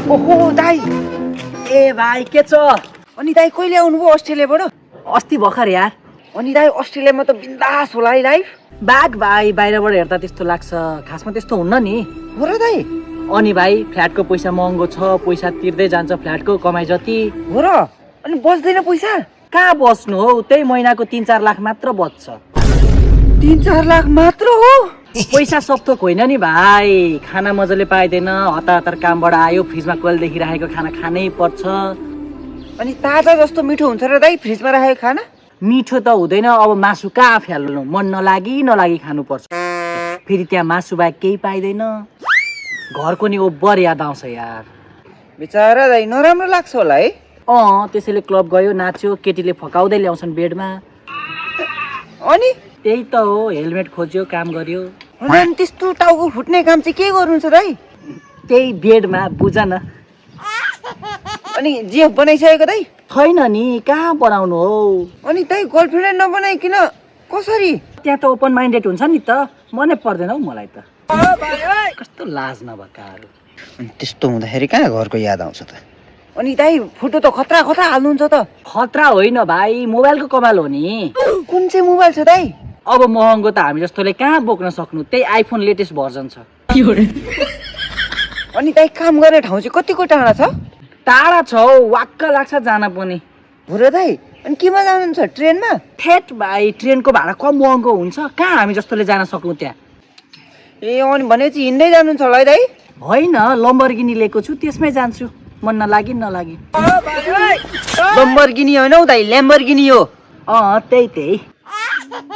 ओहो दाइ ए भाइ के छ? अनि दाइ कहिले आउनुभयो अस्ट्रेलियाबाट? अस्ति भर्खर यार। अनि दाइ अस्ट्रेलियामा त बिन्दास होला है लाइफ? बाग भाइ बाहिरबाट हेर्दा त्यस्तो लाग्छ, खासमा त्यस्तो हुन्न नि। हो र दाइ? अनि भाइ फ्ल्याटको पैसा महँगो छ, पैसा तिर्दै जान्छ फ्ल्याटको कमाइ जति। हो र? अनि बच्दैन पैसा? कहाँ बस्नु हो, त्यही महिनाको 3-4 लाख मात्र बच्छ। 3-4 लाख मात्र हो? पैसा सब थोक होइन नि भाइ, खाना मजाले पाइँदैन, हतार हतार कामबाट आयो फ्रिजमा कहिलेदेखि राखेको खाना खानै पर्छ। अनि ताजा जस्तो मिठो हुन्छ र दाइ फ्रिजमा राखेको खाना? मिठो त हुँदैन, अब मासु कहाँ फ्याल्नु, मन नलागी खानुपर्छ। फेरि त्यहाँ मासु बाहेक केही पाइँदैन, घरको नि ओभर याद आउँछ यार। बिचारा दाइ नराम्रो लाग्छ होला है? त्यसैले क्लब गयो, नाच्यो, केटीले फकाउँदै ल्याउँछन् बेडमा। अनि त्यही त हो, हेलमेट खोज्यो, काम गर्यो। अनि त्यस्तो टाउको फुट्ने काम चाहिँ के गर्नुहुन्छ दाइ? त्यही बेडमा बुझ न। अनि जिएफ बनाइसकेको दाइ? छैन नि, कहाँ बनाउनु हो। अनि दाइ गर्लफ्रेन्ड नबनाइकिन कसरी? त्यहाँ त ओपन माइन्डेड हुन्छ नि त, मनै पर्दैन हौ मलाई त। कस्तो लाज नभएकाहरू। अनि त्यस्तो हुँदाखेरि कहाँ घरको याद आउँछ त? अनि दाइ फोटो त खतरा हाल्नुहुन्छ त? खतरा होइन भाइ, मोबाइलको कमाल हो नि। कुन चाहिँ मोबाइल छ दाइ? अब महँगो त हामी जस्तोले कहाँ बोक्न सक्नु, त्यही आइफोन लेटेस्ट भर्जन छ। अनि दाइ काम गर्ने ठाउँ चाहिँ कतिको टाढा छ? टाढा छ हौ, वाक्क लाग्छ जान पनि। हो र दाइ? अनि केमा जानुहुन्छ, ट्रेनमा? ठेट भाइ, ट्रेनको भाडा कम महँगो हुन्छ, कहाँ हामी जस्तोले जान सक्नु त्यहाँ। ए अनि भनेपछि हिँड्दै जानुहुन्छ होला है दाइ? होइन, लम्बरगिनी लिएको छु, त्यसमै जान्छु, मन नलागी। लम्बरगिनी होइन हौ दाइ, ल्याम्बरगिनी हो। त्यही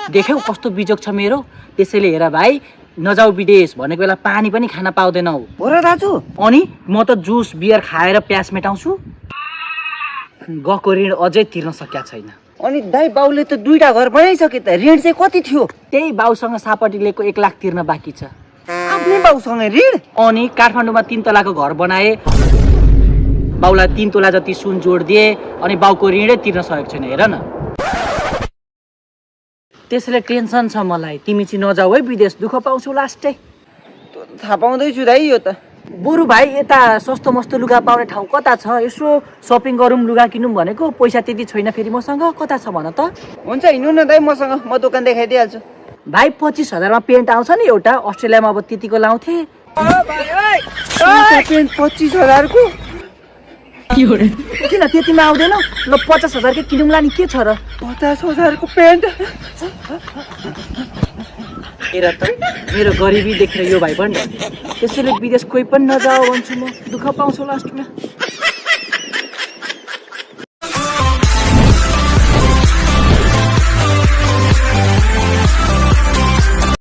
देख्यौ कस्तो बिजोग छ मेरो। त्यसैले हेर भाइ, नजाऊ विदेश भनेको बेला पानी पनि खान पाउँदैनौ। हो र दाजु? अनि म त जुस बियर खाएर प्यास मेटाउँछु, गएको ऋण अझै तिर्न सकेका छैन। अनि दाइ बाउले त 2टा घर बनाइसके त, ऋण चाहिँ कति थियो? त्यही बाउसँग सापटी लिएको 1 लाख तिर्न बाँकी छ। आफ्नै बाउसँग ऋण? अनि काठमाडौँमा 3 तलाको घर बनाए, बाउलाई 3 तोला जति सुन जोड दिए, अनि बाउको ऋणै तिर्न सकेको छैन, हेर न। त्यसैले टेन्सन छ मलाई, तिमी चाहिँ नजाऊ है विदेश, दुःख पाउँछौ लास्टै। थाहा पाउँदैछु दाइ, यो त बरु भाइ यता सस्तो मस्तो लुगा पाउने ठाउँ कता छ, यसो सपिङ गरौँ, लुगा किनौँ भनेको, पैसा त्यति छैन फेरि मसँग, कता छ भन त। हुन्छ हिँड्नु न दाइ मसँग, म दोकान देखाइदिइहाल्छु। भाइ 25,000मा पेन्ट आउँछ नि एउटा, अस्ट्रेलियामा अब त्यतिको लाउँथे। पेन्ट 25,000 को? किन त्यतिमा आउँदैन? ल 50,000 कै किनौँला नि, के छ र? 50,000 को पेन्ट? हेर त, मेरो गरिबी देखेर यो भाइ पनि, त्यसैले विदेश कोही पनि नजाऊ भन्छु म, दुःख पाउँछु लास्टमा।